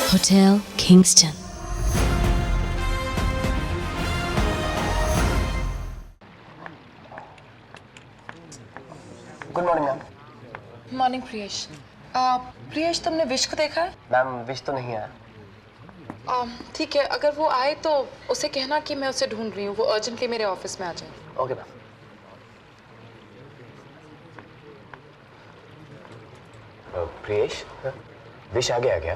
Hotel Kingston. Good morning ma'am. Morning Priyesh. Priyesh, तुमने wish को देखा है? मैम विश तो नहीं आया। ठीक है, अगर वो आए तो उसे कहना कि मैं उसे ढूंढ रही हूँ, वो अर्जेंटली मेरे ऑफिस में आ जाए। Okay ma'am. प्रियेश, विश आ गया क्या?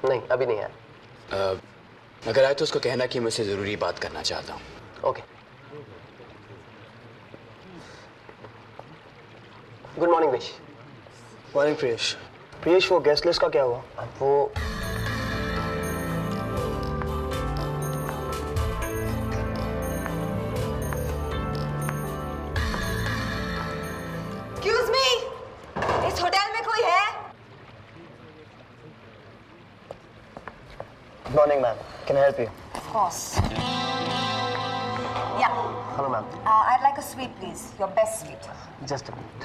नहीं अभी नहीं आया। अगर आए तो उसको कहना कि मुझसे जरूरी बात करना चाहता हूँ। Okay. Good morning wish. Morning Priyesh. Priyesh, वो गेस्ट लिस्ट का क्या हुआ? अब वो Excuse me, इस होटल में कोई है? Good morning ma'am, can I help you? Of course. Yeah. Hello ma'am. I'd like a sweet, please. Your best sweet. Just a minute.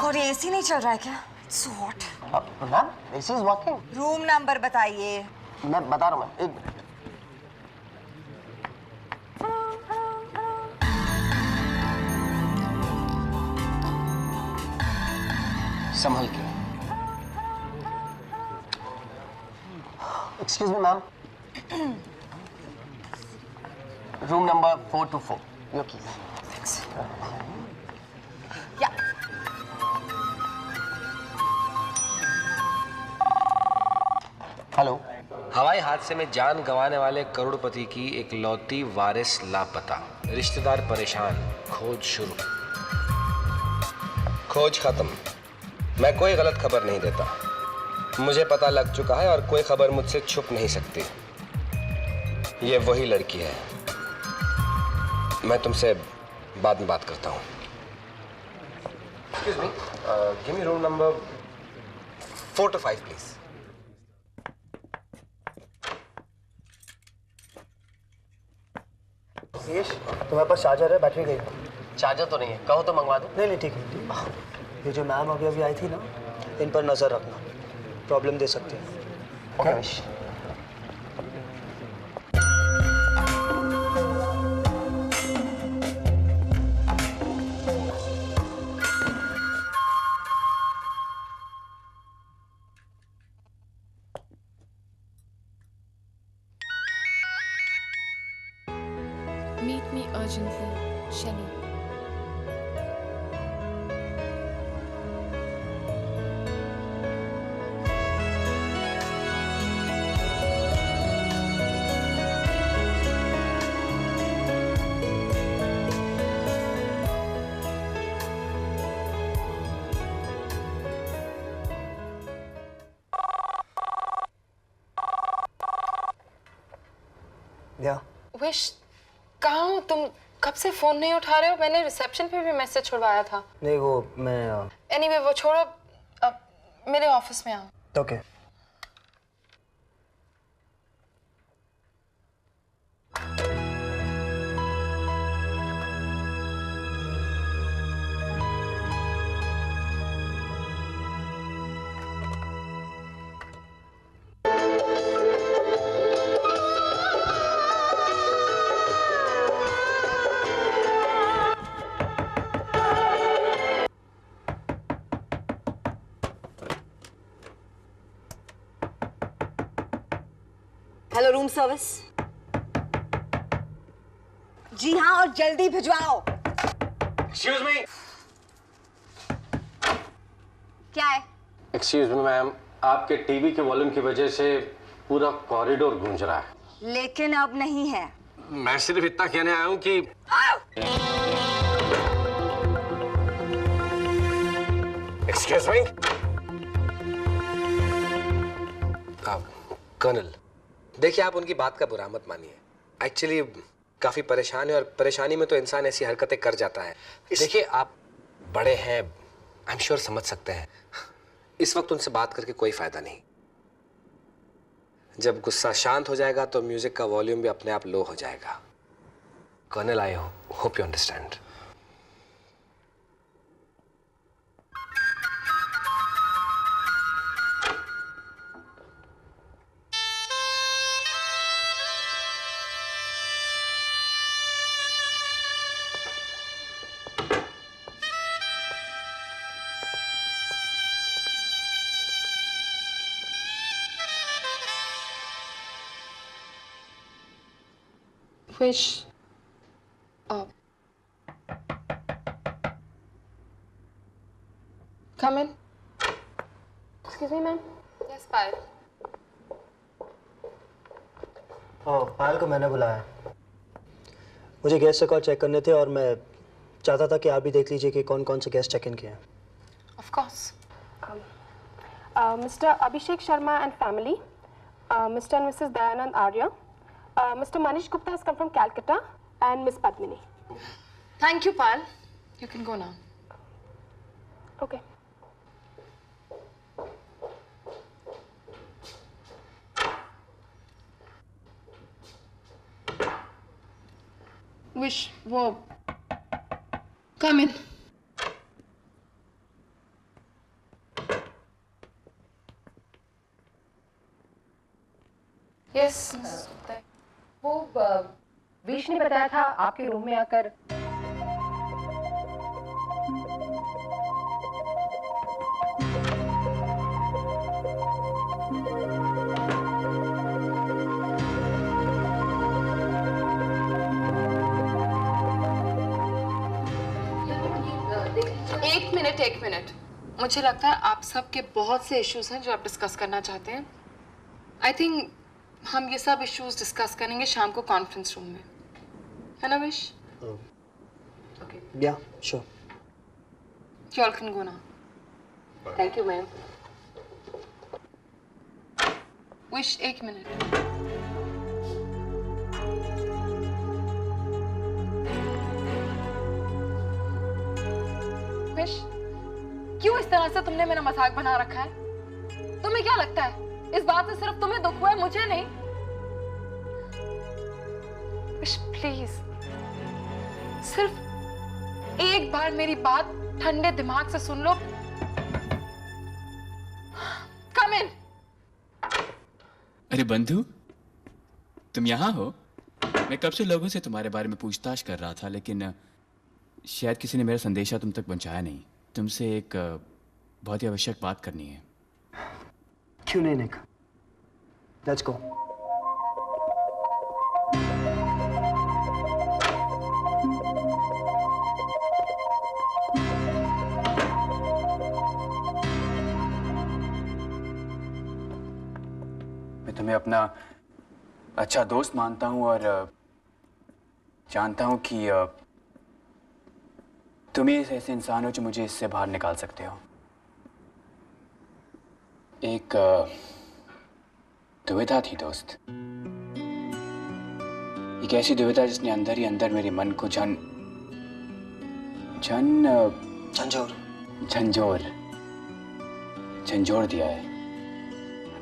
और ये AC नहीं चल रहा है क्या? It's so hot. Ma'am this is working. Room number बताइए। मैं बता रहा हूँ मैम, एक मिनट। संभल के। Excuse me ma'am, room number 424। Your keys. Yeah. Hello. हवाई हादसे में जान गंवाने वाले करोड़पति की एक लौती वारिस लापता, रिश्तेदार परेशान, खोज शुरू। खोज खत्म। मैं कोई गलत खबर नहीं देता, मुझे पता लग चुका है और कोई खबर मुझसे छुप नहीं सकती। ये वही लड़की है। मैं तुमसे बाद में बात करता हूँ। Excuse me, give me room number 425 please. Priyesh, तुम्हारे पास चार्जर है? बैटरी गई। चार्जर तो नहीं है, कहो तो मंगवा दो। नहीं नहीं, ठीक है। ये जो मैम अभी अभी आई थी ना, इन पर नजर रखना, प्रॉब्लम दे सकती है। Okay wish. Meet me urgently, Shelly. या विश, कहाँ हो तुम? कब से फोन नहीं उठा रहे हो? मैंने रिसेप्शन पे भी मैसेज छुड़वाया था। नहीं, वो मैं एनीवे वो छोड़ो, अब मेरे ऑफिस में आओ। ओके। Hello room service. जी हाँ, और जल्दी भिजवाओ। Excuse me. क्या है? एक्सक्यूज मी मैम, आपके टीवी के वॉल्यूम की वजह से पूरा कॉरिडोर गूंज रहा है। लेकिन अब नहीं है। मैं सिर्फ इतना कहने आया हूं कि एक्सक्यूज मी। कर्नल, देखिए आप उनकी बात का बुरा मत मानिए। एक्चुअली काफी परेशान है और परेशानी में तो इंसान ऐसी हरकतें कर जाता है। देखिए आप बड़े हैं, आई एम श्योर समझ सकते हैं। इस वक्त उनसे बात करके कोई फायदा नहीं। जब गुस्सा शांत हो जाएगा तो म्यूजिक का वॉल्यूम भी अपने आप लो हो जाएगा। Colonel, I hope you understand. Wish. Come in. Excuse me, ma'am. Yes, Payal. Payal को मैंने बुलाया है। मुझे गेस्ट रिकॉर्ड चेक करने थे और मैं चाहता था कि आप भी देख लीजिए कि कौन कौन से गेस्ट चेक इन किए हैं। Of course. Mr. Abhishek Sharma and family, Mr. and Mrs. Dayanand Arya, Mr. Manish Gupta has come from Calcutta, and Miss Padmini. Thank you, Payal. You can go now. Okay. Wish, वो come in. Yes. वो wish ने बताया था आपके room में आकर एक minute मुझे लगता है आप सबके बहुत से इश्यूज हैं जो आप डिस्कस करना चाहते हैं। आई थिंक हम ये सब इश्यूज डिस्कस करेंगे शाम को कॉन्फ्रेंस रूम में, है ना विश? या sure. You all can go now. Thank you ma'am. Wish, एक मिनट। विश, क्यों इस तरह से तुमने मेरा मजाक बना रखा है? तुम्हें क्या लगता है इस बात से सिर्फ तुम्हें दुख हुआ है, मुझे नहीं? विश प्लीज, सिर्फ एक बार मेरी बात ठंडे दिमाग से सुन लो। कम इन। अरे बंधु, तुम यहाँ हो? मैं कब से लोगों से तुम्हारे बारे में पूछताछ कर रहा था, लेकिन शायद किसी ने मेरा संदेशा तुम तक पहुंचाया नहीं। तुमसे एक बहुत ही आवश्यक बात करनी है। क्यों नहीं निक? Let's go. मैं तुम्हें अपना अच्छा दोस्त मानता हूं और जानता हूं कि तुम ही ऐसे इंसान हो जो मुझे इससे बाहर निकाल सकते हो। एक दुविधा थी दोस्त, एक ऐसी दुविधा जिसने अंदर ही अंदर मेरे मन को झंझोर दिया है।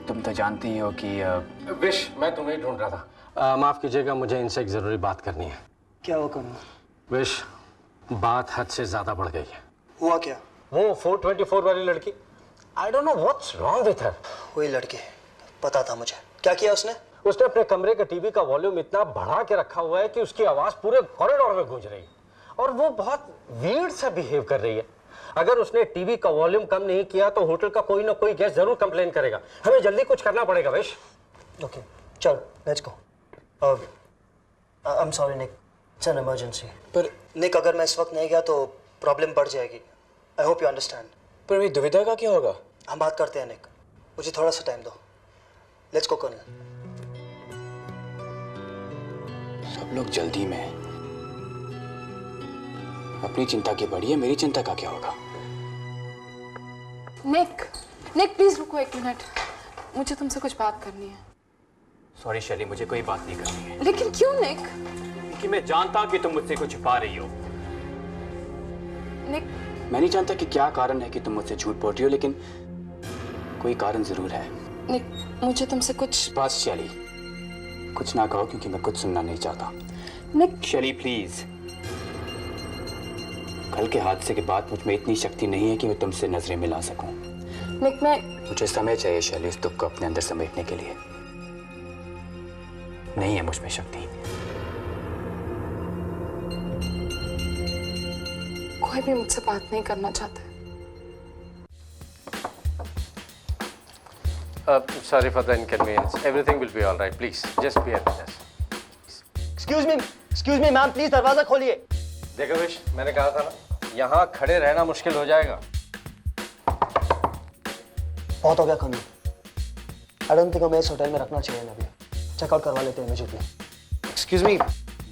तुम तो जानते ही हो कि विश, मैं तुम्हें ढूंढ रहा था। माफ कीजिएगा, मुझे इनसे एक जरूरी बात करनी है। क्या हुआ करूँ? विश, बात हद से ज्यादा बढ़ गई है। हुआ क्या? वो 424 वाली लड़की, I don't know what's wrong with her. वही लड़की, पता था मुझे। क्या किया उसने? उसने अपने कमरे के टीवी का वॉल्यूम इतना बढ़ा के रखा हुआ है कि उसकी आवाज पूरे कॉरिडोर में गूंज रही है और वो बहुत वियर्ड सा बिहेव कर रही है। अगर उसने टीवी का वॉल्यूम कम नहीं किया तो होटल का कोई ना कोई गेस्ट जरूर कंप्लेन करेगा। हमें जल्दी कुछ करना पड़ेगा विश। ओके, चल let's go. I am sorry Nick, it's an emergency. पर निक, अगर मैं इस वक्त नहीं गया तो प्रॉब्लम बढ़ जाएगी। आई होप यू अंडरस्टैंड। पर मेरी दुविधा का क्या होगा? हम बात करते हैं निक, मुझे थोड़ा सा टाइम दो। Let's go colonel. सब लोग जल्दी में हैं। अपनी चिंता की बढ़ी है, मेरी चिंता का क्या होगा? निक प्लीज रुको एक मिनट, मुझे तुमसे कुछ बात करनी है। सॉरी शैली, मुझे कोई बात नहीं करनी है। लेकिन क्यों निक? क्योंकि मैं जानता कि तुम मुझसे कुछ छुपा रही हो। निक, मैं नहीं जानता कि क्या कारण है कि तुम मुझसे झूठ बोल रही हो, लेकिन कोई कारण जरूर है। निक, मुझे तुमसे कुछ। बस शैली, कुछ ना कहो क्योंकि मैं कुछ सुनना नहीं चाहता। निक शैली प्लीज। कल के हादसे के बाद मुझ में इतनी शक्ति नहीं है कि मैं तुमसे नजरें मिला सकूं। निक, मैं मुझे समय चाहिए शैली इस दुख को अपने अंदर समेटने के लिए। नहीं है मुझ में शक्ति। कोई भी मुझसे बात नहीं करना चाहता। Sorry for the inconvenience. Everything will be all right. Please, just bear with us. Excuse me ma'am, please दरवाजा खोलिए। देखो विश, मैंने कहा था ना, यहाँ खड़े रहना मुश्किल हो जाएगा। बहुत हो गया कमी। आई डोंट थिंक हमें इस होटल में रखना चाहिए ना अभी। चेकआउट करवा लेते हैं इमीडिएटली। एक्सक्यूज मी,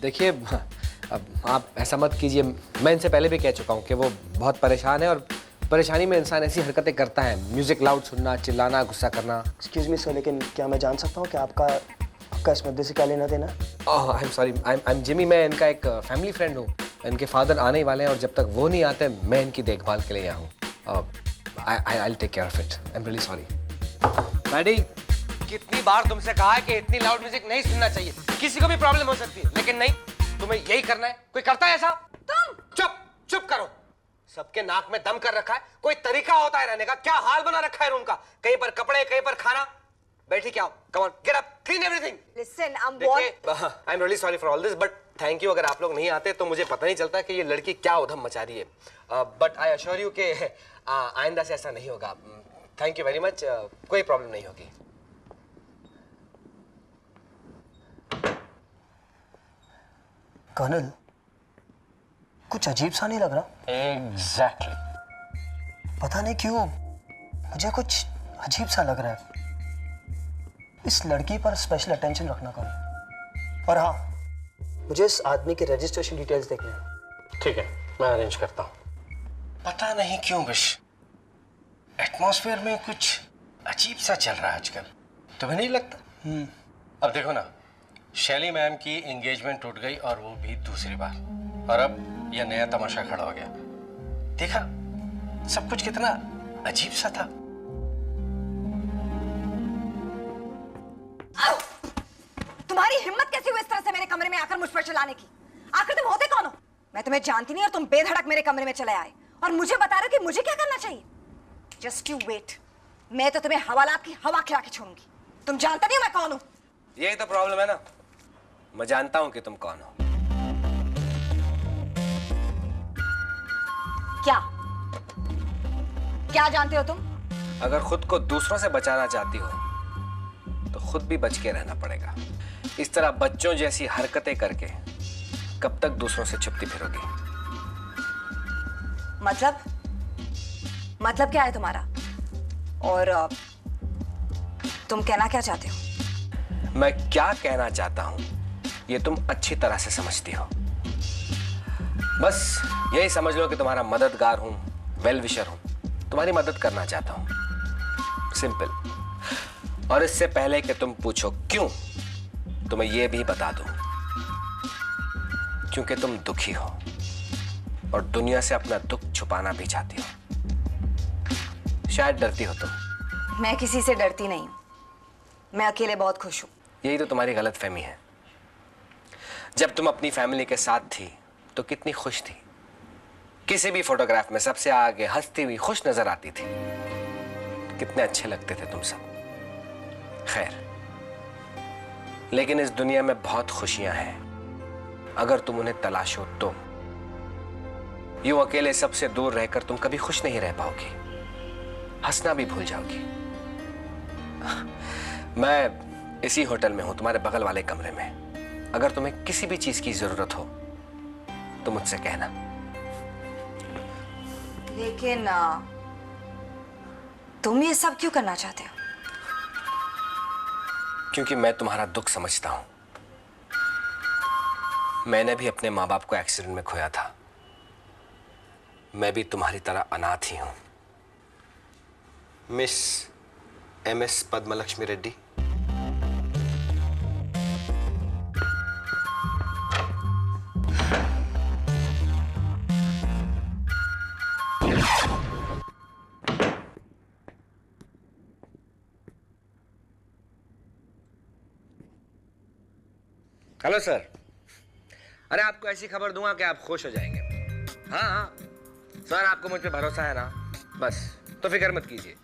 देखिए अब आप ऐसा मत कीजिए। मैं इनसे पहले भी कह चुका हूँ कि वो बहुत परेशान है और परेशानी में इंसान ऐसी हरकतें करता है, म्यूजिक लाउड सुनना, चिल्लाना, गुस्सा करना। एक्सक्यूज मी सर, लेकिन क्या मैं जान सकता हूँ कि आपका इस मुद्दे से क्या लेना देना? आई am sorry, I am Jimmy. मैं इनका एक फैमिली फ्रेंड हूँ। इनके फादर आने ही वाले हैं और जब तक वो नहीं आते मैं इनकी देखभाल के लिए यहाँ हूँ। I will take care of it. I am really sorry. Maddy, कितनी बार तुमसे कहा है कि इतनी लाउड म्यूजिक नहीं सुनना चाहिए, किसी को भी प्रॉब्लम हो सकती है, लेकिन नहीं, तुम्हें यही करना है। कोई करता है ऐसा? तुम चुप करो। सबके नाक में दम कर रखा है। कोई तरीका होता है रहने का? क्या हाल बना रखा है रूम का? कहीं पर कपड़े, कहीं पर खाना। बैठी क्या हो? Come on, get up, clean everything. Listen, I am really sorry for all this, but thank you. अगर आप लोग नहीं आते तो मुझे पता नहीं चलता कि ये लड़की क्या उधम मचा रही है। बट आई अश्योर यू कि आइंदा से ऐसा नहीं होगा। Thank you very much. कोई प्रॉब्लम नहीं होगी। कर्नल, कुछ अजीब सा नहीं लग रहा? एग्जैक्टली। पता नहीं क्यों मुझे कुछ अजीब सा लग रहा है। इस लड़की पर स्पेशल अटेंशन रखना करो। और हाँ, मुझे इस आदमी के रजिस्ट्रेशन डिटेल्स देखने हैं। ठीक है, मैं अरेंज करता हूँ। पता नहीं क्यों विश, एटमॉस्फेयर में कुछ अजीब सा चल रहा है आजकल। तुम्हें नहीं लगता? अब देखो ना, शैली मैम की एंगेजमेंट टूट गई और वो भी दूसरी बार, और अब यह नया तमाशा खड़ा हो गया। देखा सब कुछ कितना अजीब सा था। तुम्हारी हिम्मत कैसी हुई इस तरह से मेरे कमरे में आकर मुझ पर चलाने की? आखिर तुम होते कौन हो? मैं तुम्हें जानती नहीं और तुम बेधड़क मेरे कमरे में चले आए और मुझे बता रहे हो कि मुझे क्या करना चाहिए। जस्ट यू वेट, मैं तो तुम्हें हवालात की हवा खिला के छोड़ूंगी। तुम जानता नहीं हो मैं कौन हूं। यही तो प्रॉब्लम है ना, मैं जानता हूं कि तुम कौन हो। क्या क्या जानते हो तुम? अगर खुद को दूसरों से बचाना चाहती हो तो खुद भी बच के रहना पड़ेगा। इस तरह बच्चों जैसी हरकतें करके कब तक दूसरों से छुपती फिरोगी? मतलब क्या है तुम्हारा? और तुम कहना क्या चाहते हो? मैं क्या कहना चाहता हूं ये तुम अच्छी तरह से समझती हो। बस यही समझ लो कि तुम्हारा मददगार हूं, वेल विशर हूं, तुम्हारी मदद करना चाहता हूं। सिंपल। और इससे पहले कि तुम पूछो क्यों, तो मैं ये भी बता दूं, क्योंकि तुम दुखी हो और दुनिया से अपना दुख छुपाना भी चाहती हो। शायद डरती हो तुम। मैं किसी से डरती नहीं हूं, मैं अकेले बहुत खुश हूं। यही तो तुम्हारी गलतफहमी है। जब तुम अपनी फैमिली के साथ थी तो कितनी खुश थी, किसी भी फोटोग्राफ में सबसे आगे हंसती हुई खुश नजर आती थी। कितने अच्छे लगते थे तुम सब। खैर, लेकिन इस दुनिया में बहुत खुशियां हैं, अगर तुम उन्हें तलाशो तो। यूं अकेले सबसे दूर रहकर तुम कभी खुश नहीं रह पाओगी, हंसना भी भूल जाओगी। मैं इसी होटल में हूं, तुम्हारे बगल वाले कमरे में। अगर तुम्हें किसी भी चीज की जरूरत हो तो मुझसे कहना। लेकिन तुम ये सब क्यों करना चाहते हो? क्योंकि मैं तुम्हारा दुख समझता हूं। मैंने भी अपने माँ बाप को एक्सीडेंट में खोया था। मैं भी तुम्हारी तरह अनाथ ही हूं। Miss MS Padmalakshmi Reddy. Hello sir. अरे आपको ऐसी खबर दूंगा कि आप खुश हो जाएंगे। हाँ सर, आपको मुझ पे भरोसा है ना? बस तो फिक्र मत कीजिए।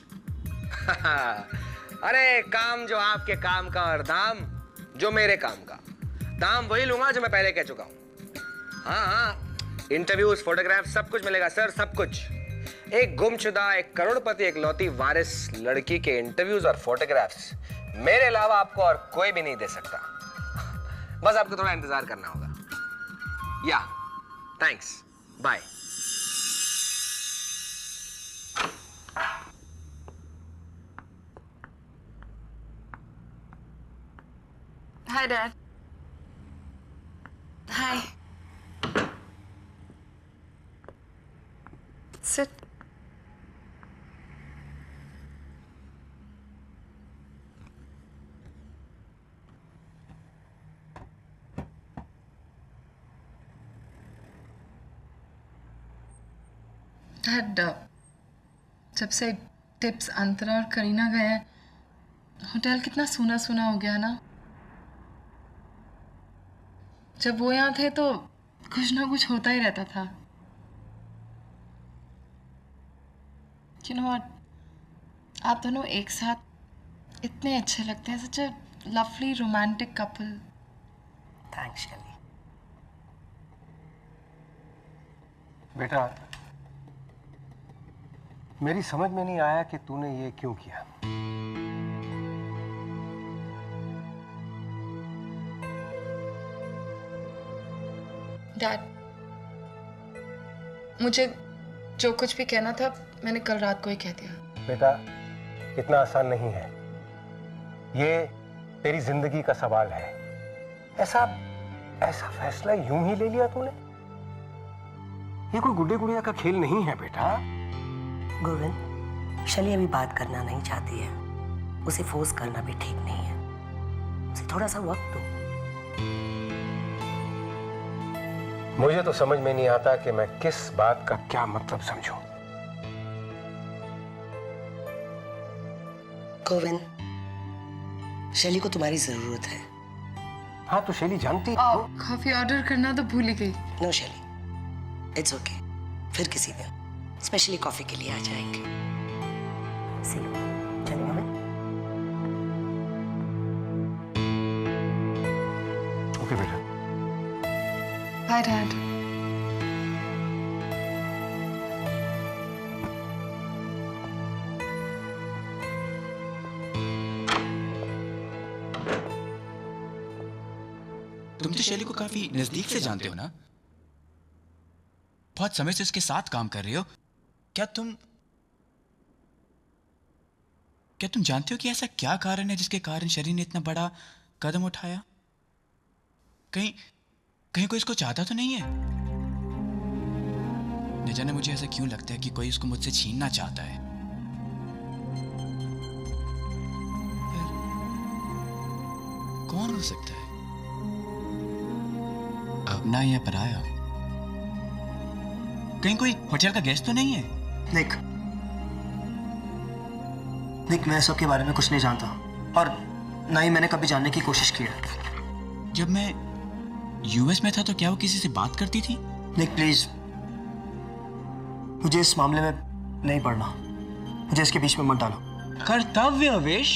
अरे काम जो आपके काम का और दाम जो मेरे काम का। दाम वही लूंगा जो मैं पहले कह चुका हूँ। हाँ, इंटरव्यूज, फोटोग्राफ सब कुछ मिलेगा सर, सब कुछ। एक गुमशुदा, एक करोड़पति, एक लौती वारिस लड़की के इंटरव्यूज और फोटोग्राफ्स मेरे अलावा आपको और कोई भी नहीं दे सकता। बस आपको थोड़ा इंतजार करना होगा। या thanks, bye. Hi, Dad. Hi. Sit. Dad, जब से टिप्स अंतरा और करीना गए हैं, होटल कितना सूना सूना हो गया ना। जब वो यहाँ थे तो कुछ ना कुछ होता ही रहता था। You know what? आप दोनों एक साथ इतने अच्छे लगते हैं, such a lovely romantic couple. Thanks Shaili. बेटा, मेरी समझ में नहीं आया कि तूने ये क्यों किया। डैड, मुझे जो कुछ भी कहना था मैंने कल रात को ही कह दिया। बेटा, इतना आसान नहीं है। ये तेरी जिंदगी का सवाल है। ऐसा फैसला यूं ही ले लिया तूने? ये कोई गुड्डे गुड़िया का खेल नहीं है बेटा। गोविंद, शैली अभी बात करना नहीं चाहती है। उसे फोर्स करना भी ठीक नहीं है। उसे थोड़ा सा वक्त दो। मुझे तो समझ में नहीं आता कि मैं किस बात का क्या मतलब समझूं। गोविंद, शैली को तुम्हारी जरूरत है। हाँ, तो शैली जानती कॉफी ऑर्डर करना तो भूल ही गई। नो शैली, इट्स ओके। फिर किसी दिन स्पेशली कॉफी के लिए आ जाएंगे। चलिए हमें। ओके बेटा। Bye dad. तुम तो शैली को काफी नजदीक से जानते हो ना? बहुत समय से उसके साथ काम कर रहे हो। क्या तुम जानते हो कि ऐसा क्या कारण है जिसके कारण शैली ने इतना बड़ा कदम उठाया? कहीं कोई इसको चाहता तो नहीं है? न जाने मुझे ऐसा क्यों लगता है कि कोई इसको मुझसे छीनना चाहता है। कौन हो सकता है? अपना या पराया? कहीं कोई होटल का गेस्ट तो नहीं है? निक, मैं सबके बारे में कुछ नहीं जानता और ना ही मैंने कभी जानने की कोशिश की है। जब मैं यूएस में था तो क्या वो किसी से बात करती थी? निक प्लीज, मुझे इस मामले में नहीं पढ़ना। मुझे इसके बीच में मत डालो। कर्तव्य वेश?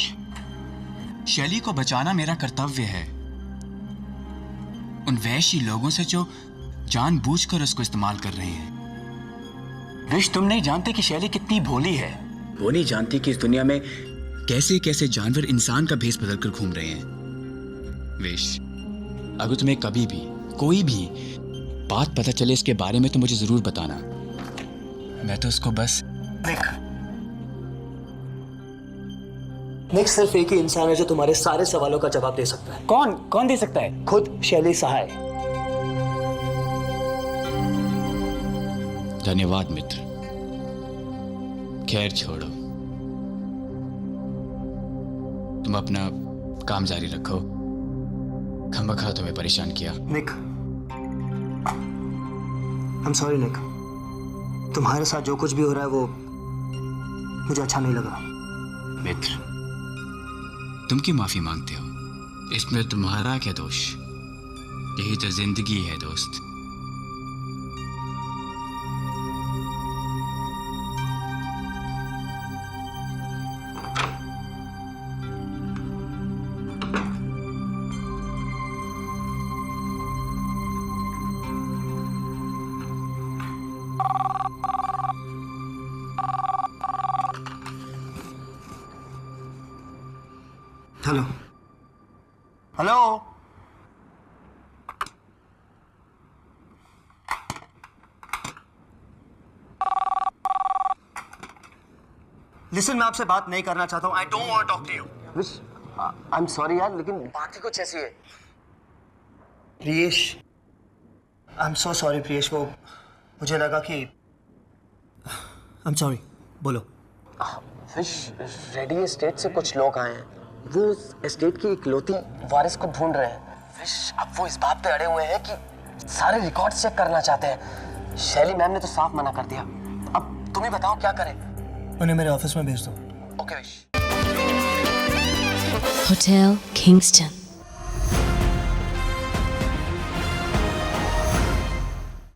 शैली को बचाना मेरा कर्तव्य है। उन वैशी लोगों से जो जानबूझकर उसको इस्तेमाल कर रहे हैं। विश, तुम नहीं जानते कि शैली कितनी भोली है। वो नहीं जानती कि इस दुनिया में कैसे कैसे जानवर इंसान का भेष बदल कर घूम रहे हैं। विश, अगर तुम्हें कभी भी कोई भी बात पता चले इसके बारे में तो मुझे जरूर बताना। मैं तो उसको बस निक सिर्फ एक ही इंसान है जो तुम्हारे सारे सवालों का जवाब दे सकता है। कौन दे सकता है? खुद शैली सहाय। धन्यवाद मित्र। खैर छोड़ो, तुम अपना काम जारी रखो। खमखा तुम्हें परेशान किया। निक, आई एम सॉरी निक। तुम्हारे साथ जो कुछ भी हो रहा है वो मुझे अच्छा नहीं लगा। मित्र, तुम क्यों माफी मांगते हो? इसमें तुम्हारा क्या दोष? यही तो जिंदगी है दोस्त। हेलो हेलो, लिसन, मैं आपसे बात नहीं करना चाहता हूँ। I don't want to talk to you. Wish I am sorry यार, लेकिन बात ही कुछ ऐसी है। Priyesh, I am so sorry Priyesh, वो मुझे लगा कि आई एम सॉरी, बोलो। विश, रेडी एस्टेट से कुछ लोग आए हैं, वो उस एस्टेट की इकलौती वारिस को ढूंढ रहे हैं। विश, अब वो इस बात पे अड़े हुए हैं कि सारे रिकॉर्ड्स चेक करना चाहते हैं। शैली मैम ने तो साफ मना कर दिया। अब तुम ही बताओ क्या करें। उन्हें मेरे ऑफिस में भेज दो। Okay wish. Hotel Kingston.